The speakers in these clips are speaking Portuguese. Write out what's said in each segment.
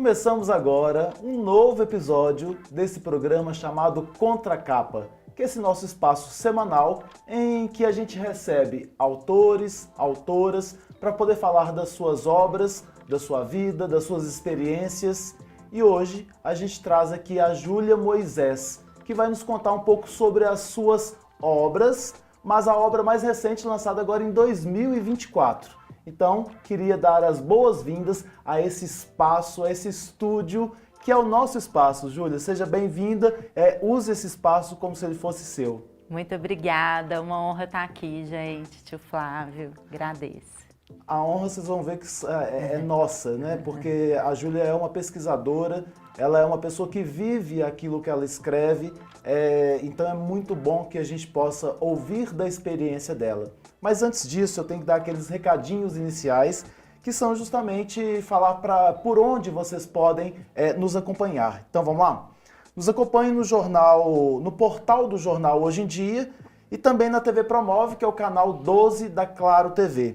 Começamos agora um novo episódio desse programa chamado Contracapa, que é esse nosso espaço semanal em que a gente recebe autores, autoras, para poder falar das suas obras, da sua vida, das suas experiências. E hoje a gente traz aqui a Júlia Moisés, que vai nos contar um pouco sobre as suas obras, mas a obra mais recente lançada agora em 2024. Então, queria dar as boas-vindas a esse espaço, a esse estúdio, que é o nosso espaço. Júlia, seja bem-vinda, use esse espaço como se ele fosse seu. Muito obrigada, uma honra estar aqui, gente, tio Flávio, agradeço. A honra, vocês vão ver que é nossa, né? Porque a Júlia é uma pesquisadora, ela é uma pessoa que vive aquilo que ela escreve, então é muito bom que a gente possa ouvir da experiência dela. Mas antes disso, eu tenho que dar aqueles recadinhos iniciais, que são justamente falar por onde vocês podem nos acompanhar. Então vamos lá? Nos acompanhem no jornal, no portal do jornal Hoje em Dia e também na TV Promove, que é o canal 12 da Claro TV.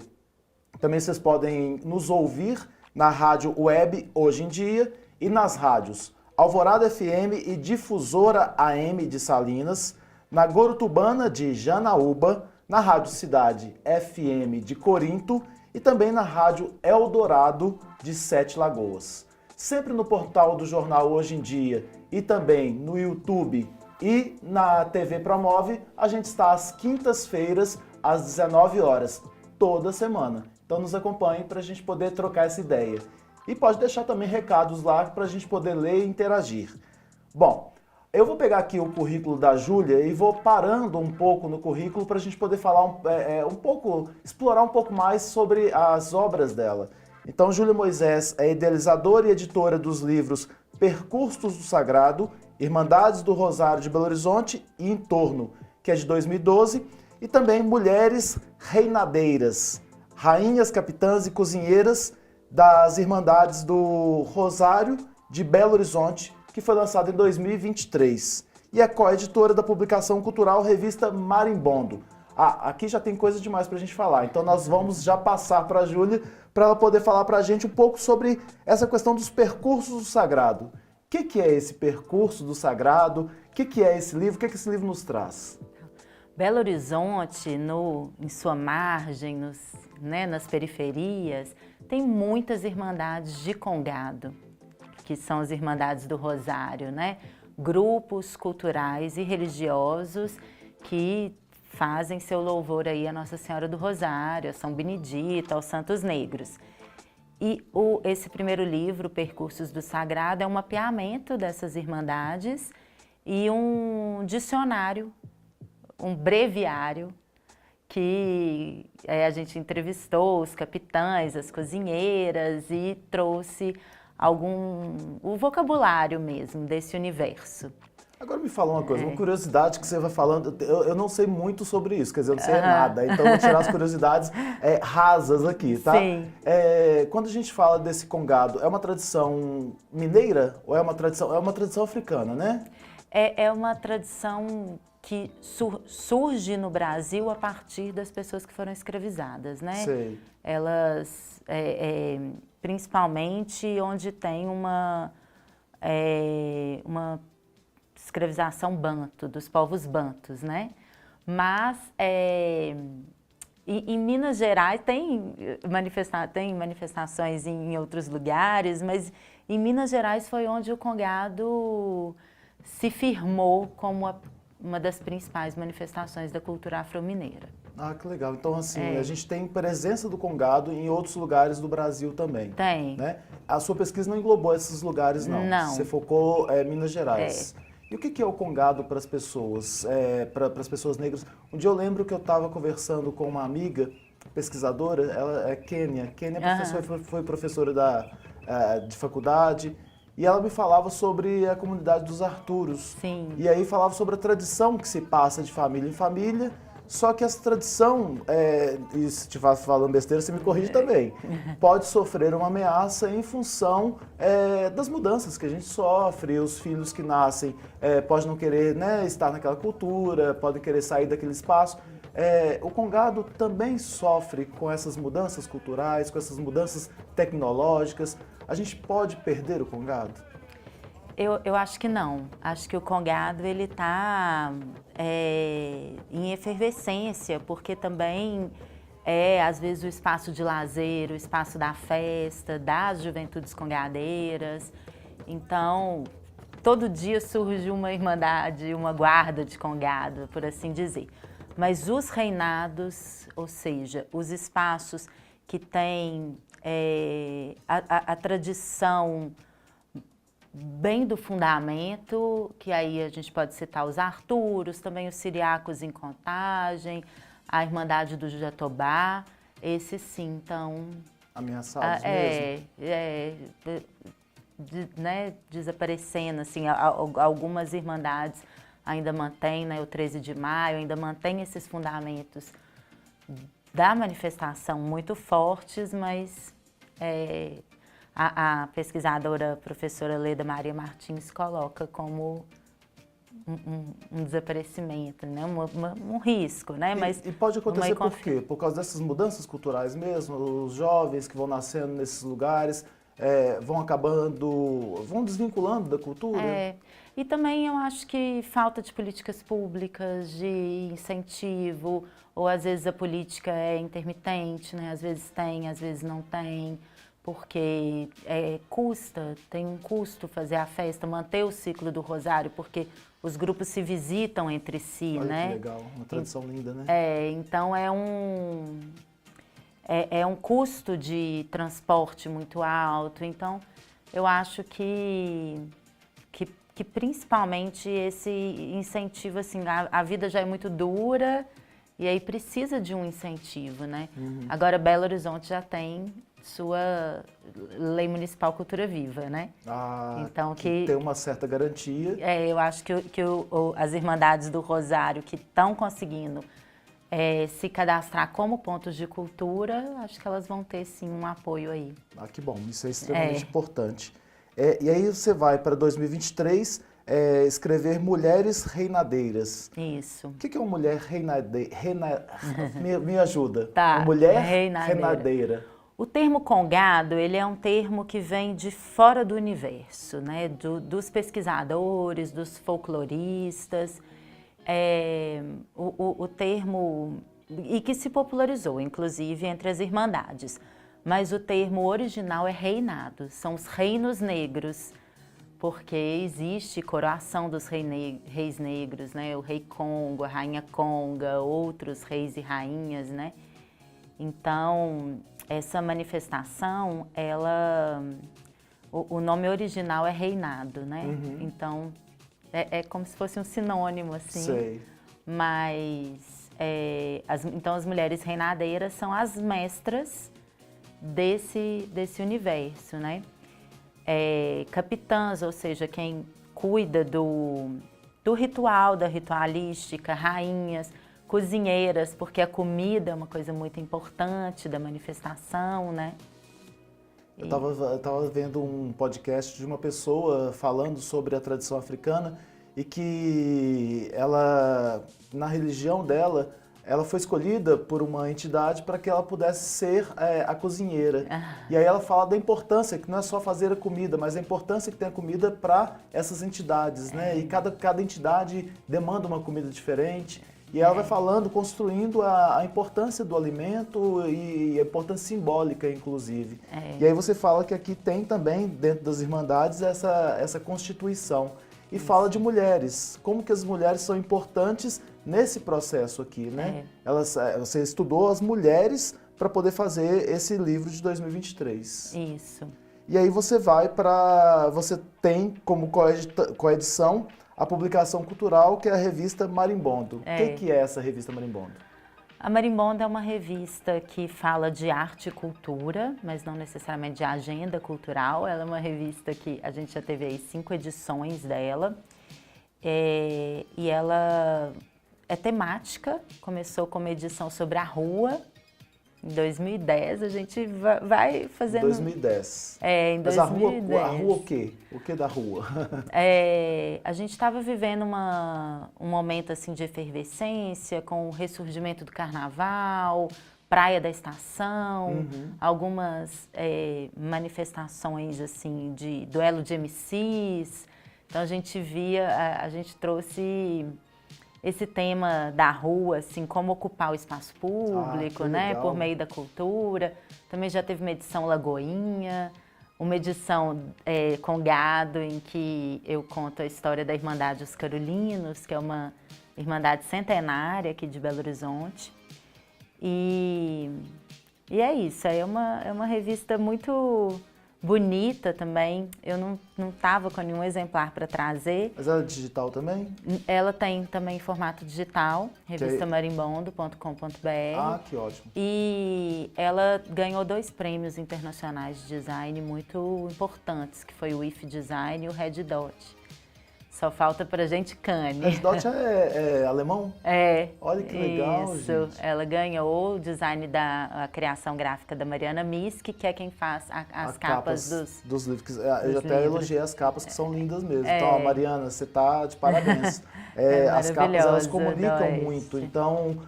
Também vocês podem nos ouvir na rádio web Hoje em Dia e nas rádios Alvorada FM e Difusora AM de Salinas, na Gorutubana de Janaúba, na Rádio Cidade FM de Corinto e também na Rádio Eldorado de Sete Lagoas. Sempre no portal do jornal Hoje em Dia e também no YouTube e na TV Promove, a gente está às quintas-feiras, às 19 horas, toda semana. Então nos acompanhe para a gente poder trocar essa ideia. E pode deixar também recados lá para a gente poder ler e interagir. Bom, eu vou pegar aqui o currículo da Júlia e vou parando um pouco no currículo para a gente poder falar explorar um pouco mais sobre as obras dela. Então, Júlia Moisés é idealizadora e editora dos livros Percursos do Sagrado, Irmandades do Rosário de Belo Horizonte e Entorno, que é de 2012, e também Mulheres Reinadeiras, Rainhas, Capitãs e Cozinheiras das Irmandades do Rosário de Belo Horizonte, que foi lançado em 2023. E é coeditora da publicação cultural Revista Marimbondo. Aqui já tem coisa demais para a gente falar, então nós vamos já passar para a Júlia para ela poder falar para a gente um pouco sobre essa questão dos percursos do sagrado. O que é esse percurso do sagrado? O que é esse livro? O que esse livro nos traz? Belo Horizonte, em sua margem, nas periferias, tem muitas irmandades de congado, que são as Irmandades do Rosário, né? Grupos culturais e religiosos que fazem seu louvor aí a Nossa Senhora do Rosário, a São Benedito, aos Santos Negros. E esse primeiro livro, Percursos do Sagrado, é um mapeamento dessas irmandades e um dicionário, um breviário, que a gente entrevistou os capitães, as cozinheiras e trouxe o vocabulário mesmo desse universo. Agora me fala uma coisa, uma curiosidade que você vai falando, eu não sei muito sobre isso, quer dizer, eu não sei nada, então eu vou tirar as curiosidades rasas aqui, tá? Sim. Quando a gente fala desse congado, é uma tradição mineira ou é uma tradição africana, né? É uma tradição que surge no Brasil a partir das pessoas que foram escravizadas, né? Sei. Elas, principalmente onde tem uma escravização banto, dos povos bantos, né? Mas em Minas Gerais tem manifestações em outros lugares, mas em Minas Gerais foi onde o congado se firmou como uma das principais manifestações da cultura afro-mineira. Ah, que legal. Então, assim, a gente tem presença do congado em outros lugares do Brasil também. Tem. Né? A sua pesquisa não englobou esses lugares, não. Não. Você focou em Minas Gerais. E o que é o congado para as pessoas, para as pessoas negras? Um dia eu lembro que eu estava conversando com uma amiga pesquisadora, ela é Kênia. Kênia foi professora de faculdade. E ela me falava sobre a comunidade dos Arturos. Sim. E aí falava sobre a tradição que se passa de família em família, só que essa tradição, e se te faço falando besteira, você me corrige também, pode sofrer uma ameaça em função das mudanças que a gente sofre, os filhos que nascem podem não querer, né, estar naquela cultura, podem querer sair daquele espaço. O congado também sofre com essas mudanças culturais, com essas mudanças tecnológicas. A gente pode perder o congado? Eu acho que não. Acho que o congado ele está em efervescência, porque também às vezes, o espaço de lazer, o espaço da festa, das juventudes congadeiras. Então, todo dia surge uma irmandade, uma guarda de congado, por assim dizer. Mas os reinados, ou seja, os espaços que têm a tradição bem do fundamento, que aí a gente pode citar os Arturos, também os Ciriacos em Contagem, a Irmandade do Jatobá, esses sim estão... Ameaçados mesmo? Né, desaparecendo, assim, algumas irmandades ainda mantêm, né, o 13 de maio, ainda mantém esses fundamentos da manifestação muito fortes, mas a pesquisadora professora Leda Maria Martins coloca como um desaparecimento, né? um risco, né? Mas e pode acontecer por quê? Por causa dessas mudanças culturais mesmo, os jovens que vão nascendo nesses lugares vão acabando, vão desvinculando da cultura? E também eu acho que falta de políticas públicas, de incentivo, ou às vezes a política é intermitente, né? Às vezes tem, às vezes não tem, porque tem um custo fazer a festa, manter o ciclo do Rosário, porque os grupos se visitam entre si, Olha, né? Que legal, uma tradição linda, né? Então é um custo de transporte muito alto, então eu acho que principalmente esse incentivo, assim, a vida já é muito dura e aí precisa de um incentivo, né? Agora Belo Horizonte já tem sua Lei Municipal Cultura Viva, né? Então, que tem uma certa garantia. Eu acho que as Irmandades do Rosário que estão conseguindo se cadastrar como pontos de cultura, acho que elas vão ter sim um apoio aí. Que bom, isso é extremamente importante. E aí você vai para 2023 escrever Mulheres Reinadeiras. Isso. O que é uma mulher reinadeira? Me ajuda. Tá. Uma mulher reinadeira. O termo congado, ele é um termo que vem de fora do universo, né? Dos pesquisadores, dos folcloristas. O termo, e que se popularizou, inclusive, entre as irmandades. Mas o termo original é reinado, são os reinos negros, porque existe coroação dos reis negros, né? O rei Congo, a rainha Conga, outros reis e rainhas, né? Então, essa manifestação, o nome original é reinado, né? Então, é como se fosse um sinônimo, assim. Sei. Mas, então, as mulheres reinadeiras são as mestras desse universo, né? Capitãs, ou seja, quem cuida do ritual, da ritualística, rainhas, cozinheiras, porque a comida é uma coisa muito importante da manifestação, né? Eu estava vendo um podcast de uma pessoa falando sobre a tradição africana e que ela, na religião dela, ela foi escolhida por uma entidade para que ela pudesse ser a cozinheira. E aí ela fala da importância, que não é só fazer a comida, mas a importância que tem a comida para essas entidades, né? E cada entidade demanda uma comida diferente. E ela vai falando, construindo a importância do alimento e a importância simbólica, inclusive. E aí você fala que aqui tem também, dentro das Irmandades, essa constituição. E fala de mulheres, como que as mulheres são importantes nesse processo aqui, né? Você estudou as mulheres para poder fazer esse livro de 2023. Isso. E aí você você tem como coedição a publicação cultural, que é a revista Marimbondo. O que é essa revista Marimbondo? A Marimbondo é uma revista que fala de arte e cultura, mas não necessariamente de agenda cultural. Ela é uma revista que a gente já teve aí 5 edições dela. E ela é temática, começou com uma edição sobre a rua. Em 2010, a gente vai fazendo... 2010. Em 2010. Mas a rua o quê? O que da rua? A gente estava vivendo um momento assim de efervescência, com o ressurgimento do carnaval, Praia da Estação, algumas manifestações assim de duelo de MCs. Então a gente a gente trouxe esse tema da rua, assim, como ocupar o espaço público, né, por meio da cultura. Também já teve uma edição Lagoinha, uma edição com gado, em que eu conto a história da Irmandade Os Carolinos, que é uma irmandade centenária aqui de Belo Horizonte. E é isso, é uma revista muito bonita também. Eu não estava com nenhum exemplar para trazer. Mas ela é digital também? Ela tem também em formato digital, revistaMarimbondo.com.br. Ah, que ótimo. E ela ganhou 2 prêmios internacionais de design muito importantes, que foi o IF Design e o Red Dot. Só falta pra gente Cannes. Red Dot é alemão? É. Olha que legal, isso. gente. Ela ganhou o design a criação gráfica da Mariana Misk, que é quem faz as capas dos livros. Eu já até elogiei as capas, que são lindas mesmo. Então, Mariana, você tá de parabéns. As capas, elas comunicam muito. Então,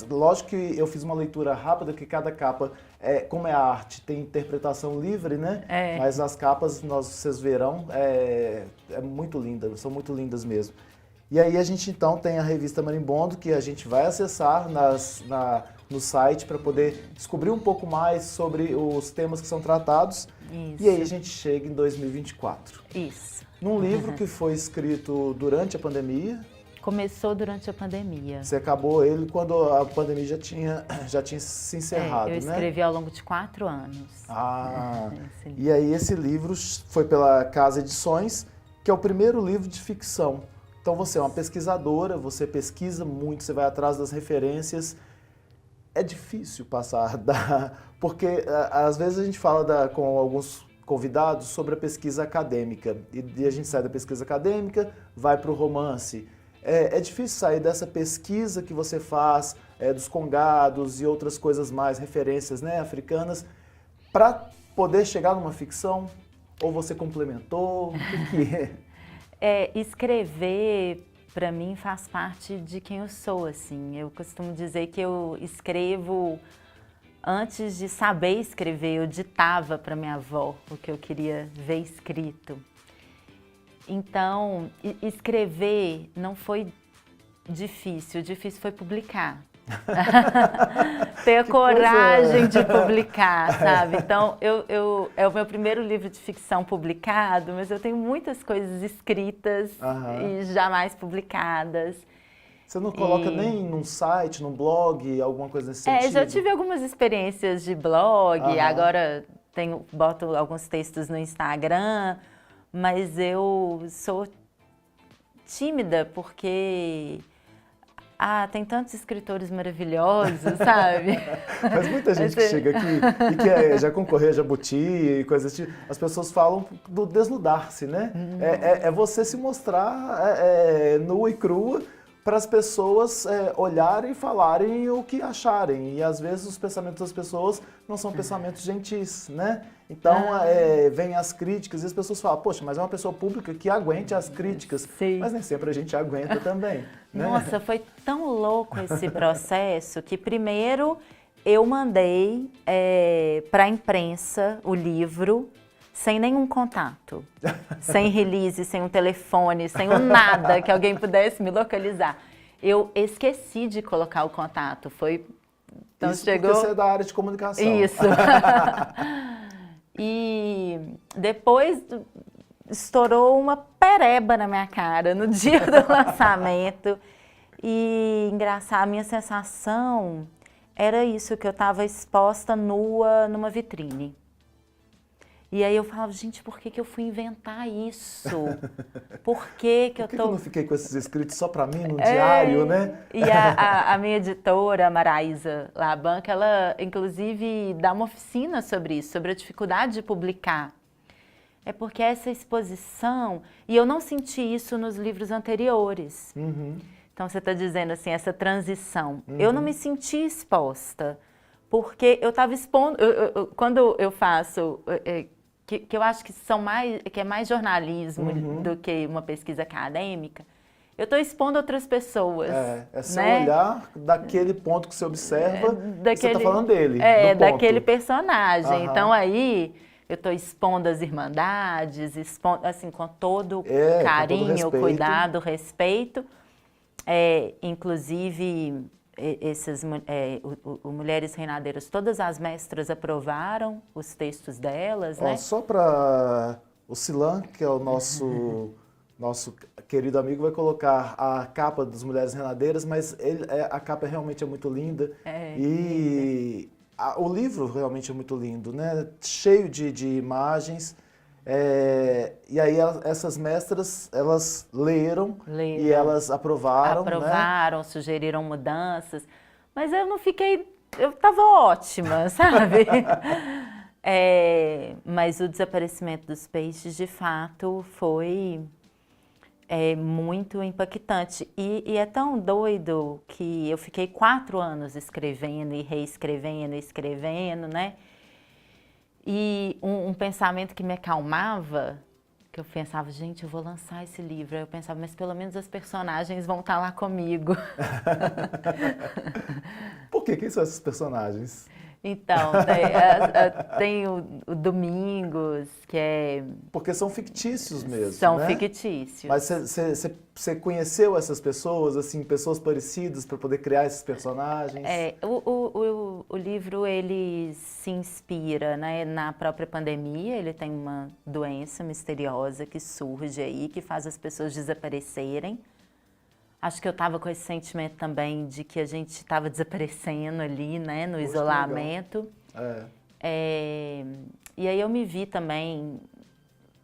lógico que eu fiz uma leitura rápida, que cada capa, como é a arte, tem interpretação livre, né? Mas as capas, vocês verão, é muito linda, são muito lindas mesmo. E aí a gente então tem a revista Marimbondo, que a gente vai acessar no site para poder descobrir um pouco mais sobre os temas que são tratados. Isso. E aí a gente chega em 2024. Isso. Num livro que foi escrito durante a pandemia. Começou durante a pandemia. Você acabou ele quando a pandemia já tinha se encerrado, né? Eu escrevi ao longo de 4 anos. E aí esse livro foi pela Casa Edições, que é o primeiro livro de ficção. Então você é uma pesquisadora, você pesquisa muito, você vai atrás das referências. É difícil passar porque às vezes a gente fala com alguns convidados sobre a pesquisa acadêmica. E a gente sai da pesquisa acadêmica, vai para o romance. É difícil sair dessa pesquisa que você faz, dos congados e outras coisas mais, referências, né, africanas, para poder chegar numa ficção? Ou você complementou? O que é? Escrever, para mim, faz parte de quem eu sou, assim. Eu costumo dizer que eu escrevo antes de saber escrever. Eu ditava para minha avó o que eu queria ver escrito. Então, escrever não foi difícil, o difícil foi publicar. Ter a coragem de publicar, sabe? Então, é o meu primeiro livro de ficção publicado, mas eu tenho muitas coisas escritas e jamais publicadas. Você não coloca nem num site, num blog, alguma coisa nesse sentido? Já tive algumas experiências de blog, agora boto alguns textos no Instagram, mas eu sou tímida porque tem tantos escritores maravilhosos, sabe? Mas muita gente que chega aqui e que já concorreu a Jabuti e coisas assim, as pessoas falam do desnudar-se, né? É você se mostrar nua e crua para as pessoas olharem e falarem o que acharem. E às vezes os pensamentos das pessoas não são pensamentos gentis, né? Então vem as críticas e as pessoas falam, poxa, mas é uma pessoa pública que aguente as críticas. Sim. Mas nem sempre a gente aguenta também. Né? Nossa, foi tão louco esse processo que primeiro eu mandei para a imprensa o livro sem nenhum contato, sem release, sem um telefone, sem um nada que alguém pudesse me localizar. Eu esqueci de colocar o contato, então isso chegou... porque você é da área de comunicação. Isso. E depois estourou uma pereba na minha cara no dia do lançamento. E engraçado, a minha sensação era isso, que eu estava exposta nua numa vitrine. E aí eu falava, gente, por que eu fui inventar isso? Por que eu não fiquei com esses escritos só para mim, no diário, né? E a minha editora, a Maraísa Labanca, ela inclusive dá uma oficina sobre isso, sobre a dificuldade de publicar. É porque essa exposição, e eu não senti isso nos livros anteriores. Então você está dizendo assim, essa transição. Eu não me senti exposta, porque eu estava expondo, quando eu faço... que eu acho que é mais jornalismo do que uma pesquisa acadêmica, eu estou expondo outras pessoas. É seu né? olhar daquele ponto que você observa, você está falando dele. do ponto. Daquele personagem. Aham. Então aí eu estou expondo as irmandades, expondo, assim, com todo Com todo carinho, respeito. cuidado, respeito. Inclusive, o Mulheres Reinadeiras, todas as mestras aprovaram os textos delas, Ó, né? só para o Silan, que é o nosso querido amigo, vai colocar a capa das Mulheres Renadeiras, mas a capa realmente é muito linda. E o livro realmente é muito lindo, né? Cheio de imagens. E aí essas mestras, elas leram e elas aprovaram, Aprovaram, sugeriram mudanças, mas eu não fiquei, eu estava ótima, sabe? Mas o desaparecimento dos peixes, de fato, foi muito impactante. E é tão doido que eu fiquei 4 anos escrevendo e reescrevendo, escrevendo, né? E um pensamento que me acalmava, que eu pensava, gente, eu vou lançar esse livro. Aí eu pensava, mas pelo menos as personagens vão estar lá comigo. Por quê? Quem são esses personagens? Então, tem o Domingos, que é... Porque são fictícios mesmo, São né? fictícios. Mas você conheceu essas pessoas, assim, pessoas parecidas para poder criar esses personagens? O livro, ele se inspira, né, na própria pandemia. Ele tem uma doença misteriosa que surge aí, que faz as pessoas desaparecerem. Acho que eu estava com esse sentimento também de que a gente estava desaparecendo ali, né, no isolamento. E aí eu me vi também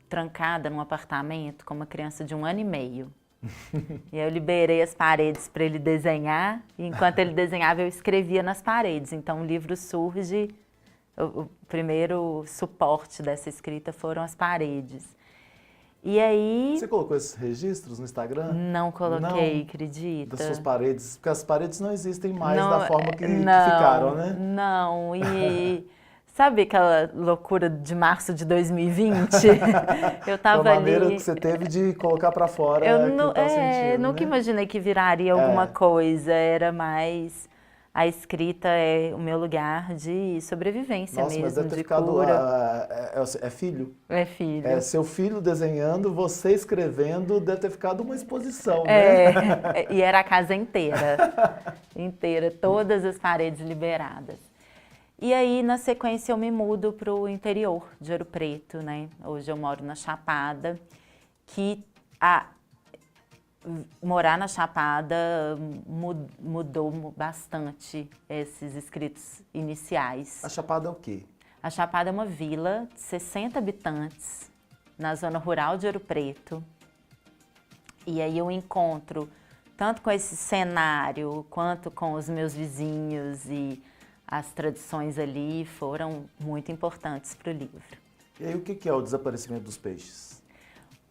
trancada num apartamento com uma criança de 1 ano e meio. E aí eu liberei as paredes para ele desenhar, e enquanto ele desenhava eu escrevia nas paredes. Então o livro surge, o primeiro suporte dessa escrita foram as paredes. E aí... Você colocou esses registros no Instagram? Não coloquei, não, acredita? Das suas paredes, porque as paredes não existem mais Não, da forma que ficaram, né? Não, e sabe aquela loucura de março de 2020? Eu tava a maneira ali... que você teve de colocar para fora Eu aquilo que tava sentindo, nunca né? imaginei que viraria alguma coisa, era mais... A escrita é o meu lugar de sobrevivência. Nossa, mesmo, mas deve ter de ficado... cura. É filho? É filho. É, seu filho desenhando, você escrevendo, deve ter ficado uma exposição, né? E era a casa inteira. Inteira, todas as paredes liberadas. E aí, na sequência, eu me mudo para o interior de Ouro Preto, né? Hoje eu moro na Chapada, que morar na Chapada mudou bastante esses escritos iniciais. A Chapada é o quê? A Chapada é uma vila de 60 habitantes, na zona rural de Ouro Preto. E aí eu encontro, tanto com esse cenário, quanto com os meus vizinhos, e as tradições ali foram muito importantes para o livro. E aí, o que é o desaparecimento dos peixes?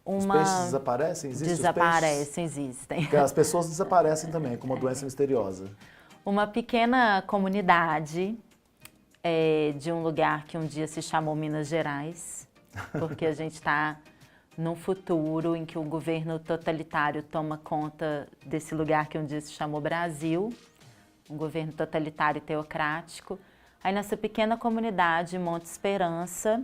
Os Uma... peixes desaparecem? Existem Desaparecem, os peixes? existem. Porque as pessoas desaparecem também, com uma doença misteriosa. Uma pequena comunidade de um lugar que um dia se chamou Minas Gerais, porque a gente está num futuro em que o governo totalitário toma conta desse lugar que um dia se chamou Brasil, um governo totalitário e teocrático. Aí nessa pequena comunidade, Monte Esperança,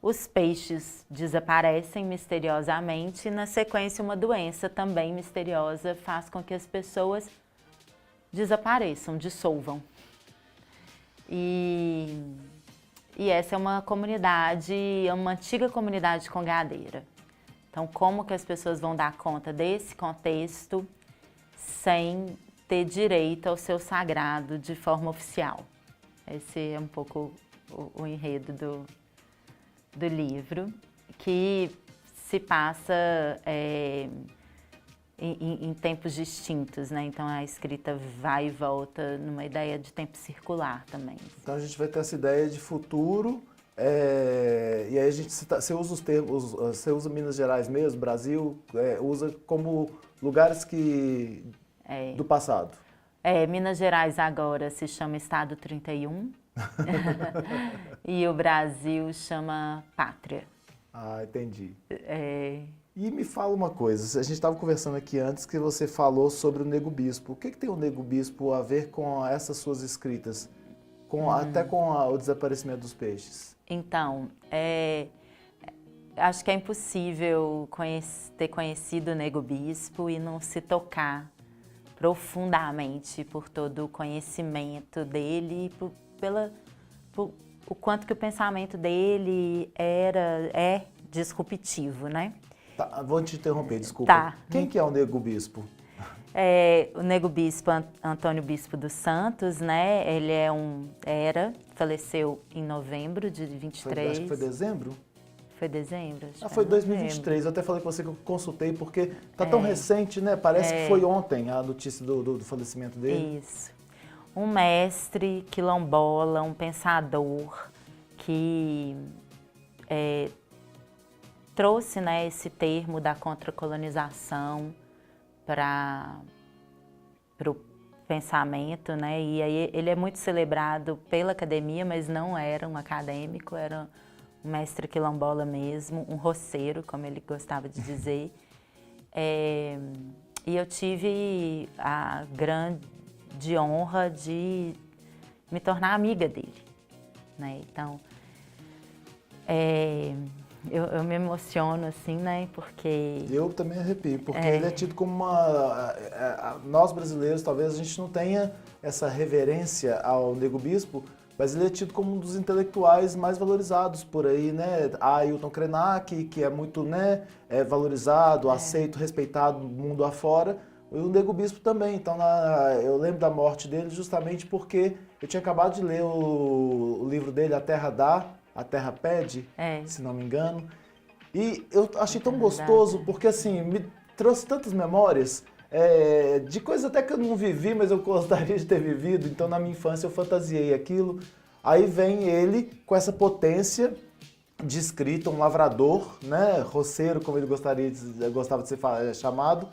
os peixes desaparecem misteriosamente e, na sequência, uma doença também misteriosa faz com que as pessoas desapareçam, dissolvam. E essa é uma comunidade, uma antiga comunidade congadeira. Então, como que as pessoas vão dar conta desse contexto sem ter direito ao seu sagrado de forma oficial? Esse é um pouco o enredo do livro, que se passa em tempos distintos, né? Então a escrita vai e volta numa ideia de tempo circular também. Então a gente vai ter essa ideia de futuro, e aí você usa os termos, você usa Minas Gerais mesmo, Brasil, usa como lugares do passado. Minas Gerais agora se chama Estado 31 e o Brasil chama Pátria. Ah, entendi. E me fala uma coisa, a gente estava conversando aqui antes que você falou sobre o Nego Bispo. O que tem o Nego Bispo a ver com essas suas escritas? Até com o desaparecimento dos peixes? Então, acho que é impossível ter conhecido o Nego Bispo e não se tocar profundamente por todo o conhecimento dele e por o quanto que o pensamento dele é disruptivo, né? Tá, vou te interromper, desculpa. Tá. Quem que é o Nego Bispo? O Nego Bispo, Antônio Bispo dos Santos, né? Ele faleceu em novembro de 23. Acho que foi dezembro? Foi dezembro? Foi 2023. Eu até falei com você que eu consultei, porque tá tão recente, né? Parece que foi ontem a notícia do falecimento dele. Isso. Um mestre quilombola, um pensador que trouxe, né, esse termo da contracolonização para o pensamento, né? E aí ele é muito celebrado pela academia, mas não era um acadêmico, era um mestre quilombola mesmo, um roceiro, como ele gostava de dizer. E eu tive a grande honra de me tornar amiga dele, né? Então, eu me emociono assim, né? Porque... Eu também arrepio, porque ele é tido como nós brasileiros, talvez a gente não tenha essa reverência ao Nego Bispo, mas ele é tido como um dos intelectuais mais valorizados por aí, né? Ailton Krenak, que é muito, né, valorizado, aceito, respeitado mundo afora, e o Nego Bispo também. Então, eu lembro da morte dele justamente porque eu tinha acabado de ler o livro dele, A Terra Dá, A Terra Pede, se não me engano. E eu achei tão gostoso, porque assim, me trouxe tantas memórias de coisas até que eu não vivi, mas eu gostaria de ter vivido. Então, na minha infância, eu fantasiei aquilo. Aí vem ele com essa potência de escrita, um lavrador, né, roceiro, como ele gostava de ser chamado,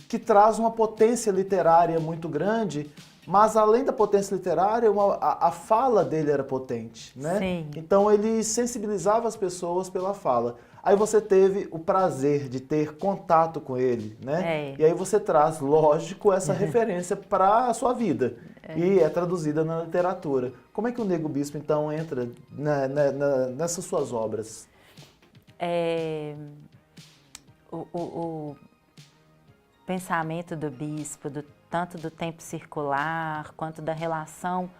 que traz uma potência literária muito grande. Mas além da potência literária, a fala dele era potente, né? Sim. Então ele sensibilizava as pessoas pela fala. Aí você teve o prazer de ter contato com ele, né? E aí você traz, lógico, essa referência para a sua vida. E é traduzida na literatura. Como é que o Nego Bispo, então, entra nessas suas obras? O pensamento do bispo, tanto do tempo circular, quanto da relação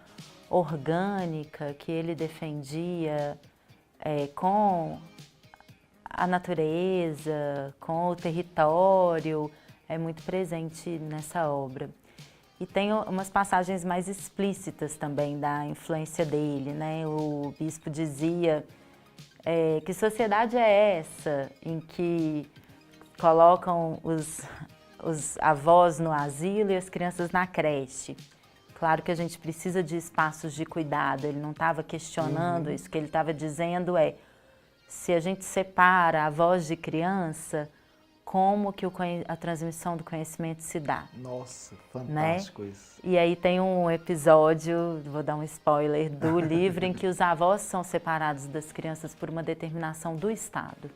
orgânica que ele defendia com a natureza, com o território, é muito presente nessa obra. E tem umas passagens mais explícitas também da influência dele, né? O bispo dizia que sociedade é essa em que colocam os avós no asilo e as crianças na creche. Claro que a gente precisa de espaços de cuidado, ele não estava questionando isso, o que ele estava dizendo se a gente separa avós de criança, como que a transmissão do conhecimento se dá. Nossa, fantástico, né? Isso. E aí tem um episódio, vou dar um spoiler, do livro em que os avós são separados das crianças por uma determinação do Estado.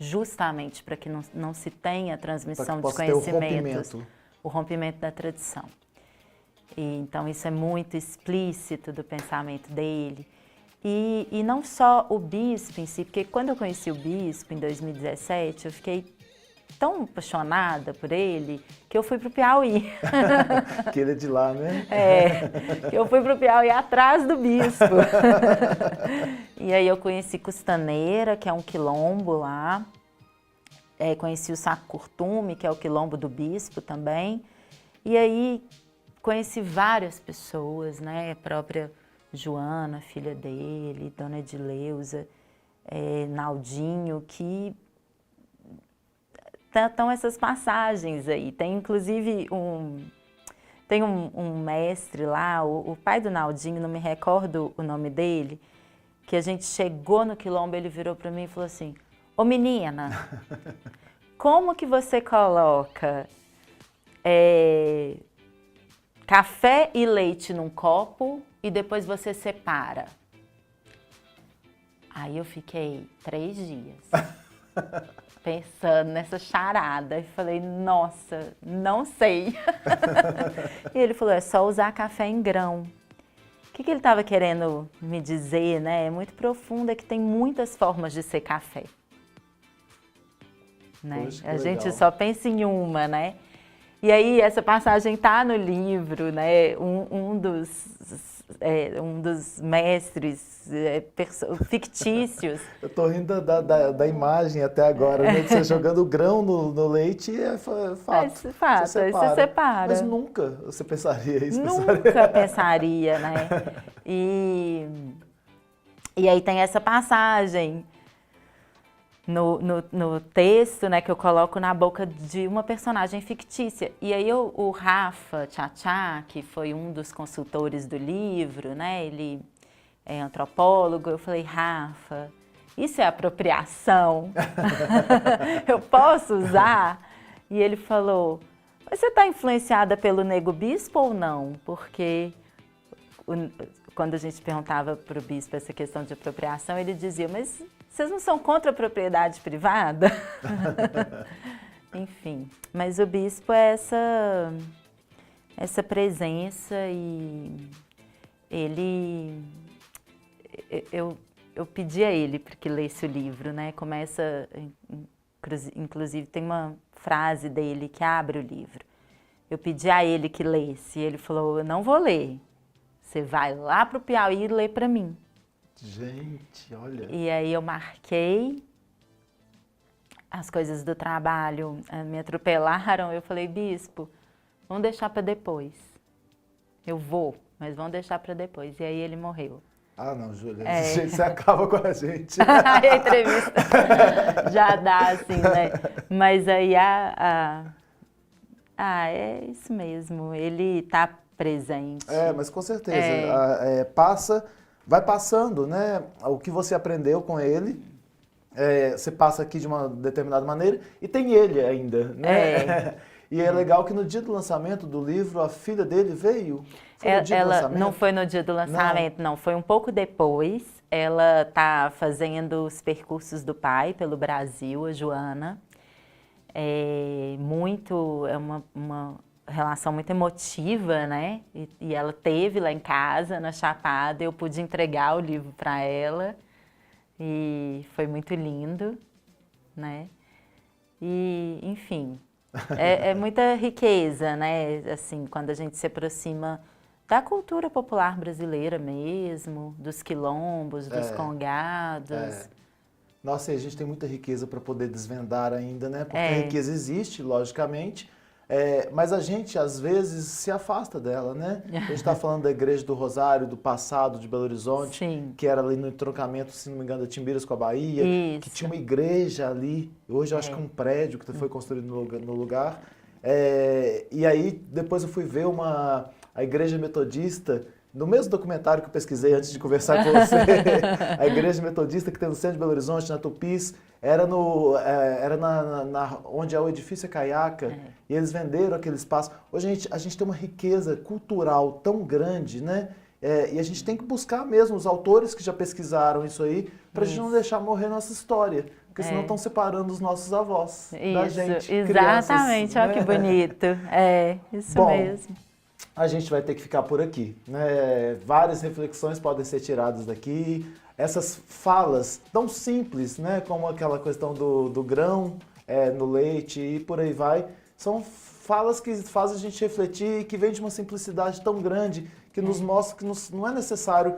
Justamente para que não se tenha transmissão dos conhecimentos, o rompimento da tradição. E, então isso é muito explícito do pensamento dele. E não só o bispo em si, porque quando eu conheci o bispo em 2017, eu fiquei tão apaixonada por ele que eu fui para o Piauí. Que ele é de lá, né? Que eu fui para o Piauí atrás do bispo. E aí eu conheci Custaneira, que é um quilombo lá. Conheci o Saco Curtume, que é o quilombo do bispo também. E aí conheci várias pessoas, né? A própria Joana, filha dele, Dona Edileuza, Naldinho, que estão essas passagens aí. Tem inclusive um mestre lá, o pai do Naldinho, não me recordo o nome dele, que a gente chegou no quilombo, ele virou para mim e falou assim: ô menina, como que você coloca café e leite num copo e depois você separa? Aí eu fiquei 3 dias pensando nessa charada. E falei, nossa, não sei. E ele falou, é só usar café em grão. O que ele estava querendo me dizer, né? É muito profundo, é que tem muitas formas de ser café. Né? Poxa, que a gente legal. só pensa em uma, né? E aí essa passagem tá no livro, né? Um dos mestres fictícios. Eu tô rindo da imagem até agora, né? De você jogando grão no leite é fato. Aí você separa. Mas nunca você pensaria isso. Nunca pensaria, né? E aí tem essa passagem no texto, né, que eu coloco na boca de uma personagem fictícia. E aí o Rafa Tchatchá, que foi um dos consultores do livro, né, ele é antropólogo, eu falei, Rafa, isso é apropriação? Eu posso usar? E ele falou, mas você está influenciada pelo Nego Bispo ou não? Porque quando a gente perguntava para o bispo essa questão de apropriação, ele dizia, mas vocês não são contra a propriedade privada? Enfim, mas o bispo é essa presença e ele... Eu pedi a ele para que lesse o livro, né? Começa, inclusive tem uma frase dele que abre o livro. Eu pedi a ele que lesse e ele falou, eu não vou ler. Você vai lá para o Piauí e lê para mim. Gente, olha. E aí eu marquei, as coisas do trabalho me atropelaram. Eu falei, bispo, vamos deixar para depois. Eu vou, mas vamos deixar para depois. E aí ele morreu. Ah, não, Júlia, desse jeito você acaba com a gente. A entrevista já dá, assim, né? Mas aí é isso mesmo, ele está presente. É, mas com certeza, vai passando, né? O que você aprendeu com ele, você passa aqui de uma determinada maneira e tem ele ainda, né? E é legal que no dia do lançamento do livro, a filha dele veio. Foi no dia do lançamento? Não foi no dia do lançamento, não. Foi um pouco depois. Ela está fazendo os percursos do pai pelo Brasil, a Joana. É uma relação muito emotiva, né? E ela teve lá em casa, na Chapada, eu pude entregar o livro para ela e foi muito lindo, né? E, enfim, é muita riqueza, né? Assim, quando a gente se aproxima da cultura popular brasileira mesmo, dos quilombos, dos congados. Nossa, e a gente tem muita riqueza para poder desvendar ainda, né? Porque a riqueza existe, logicamente, mas a gente, às vezes, se afasta dela, né? A gente está falando da Igreja do Rosário, do passado de Belo Horizonte, Sim. que era ali no entroncamento, se não me engano, da Timbiras com a Bahia, Isso. que tinha uma igreja ali, hoje eu acho que é um prédio que foi construído no lugar. E aí, depois eu fui ver a Igreja Metodista, no mesmo documentário que eu pesquisei antes de conversar com você, a Igreja Metodista que tem no centro de Belo Horizonte, na Tupis, era onde é o edifício Caiaca, e eles venderam aquele espaço. Hoje a gente tem uma riqueza cultural tão grande, né? E a gente tem que buscar mesmo os autores que já pesquisaram isso aí, para a gente não deixar morrer nossa história, porque senão estão separando os nossos avós da gente. Exatamente, crianças, olha né? que bonito. Isso Bom, mesmo. A gente vai ter que ficar por aqui, né? Várias reflexões podem ser tiradas daqui. Essas falas tão simples, né? Como aquela questão do grão no leite e por aí vai, são falas que fazem a gente refletir e que vêm de uma simplicidade tão grande que nos mostra que não é necessário.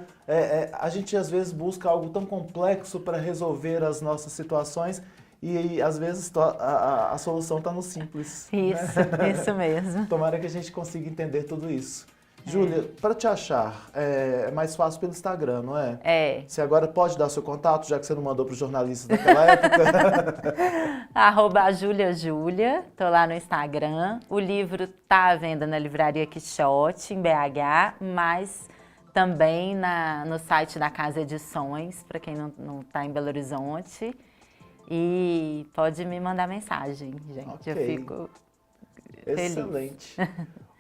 A gente às vezes busca algo tão complexo para resolver as nossas situações. E às vezes a solução está no simples. Isso mesmo. Tomara que a gente consiga entender tudo isso. Júlia, para te achar, é mais fácil pelo Instagram, não é? Você agora pode dar seu contato, já que você não mandou para os jornalistas daquela época. @JuliaJulia, tô lá no Instagram. O livro tá à venda na Livraria Quixote, em BH, mas também no site da Casa Edições, para quem não está em Belo Horizonte. E pode me mandar mensagem, gente. Okay. Eu fico feliz. Excelente.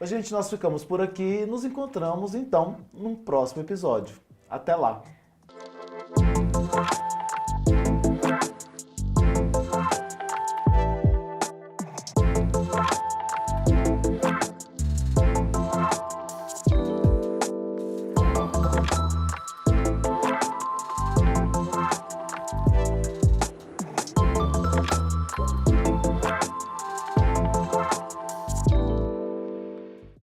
Gente, nós ficamos por aqui. Nos encontramos, então, num próximo episódio. Até lá.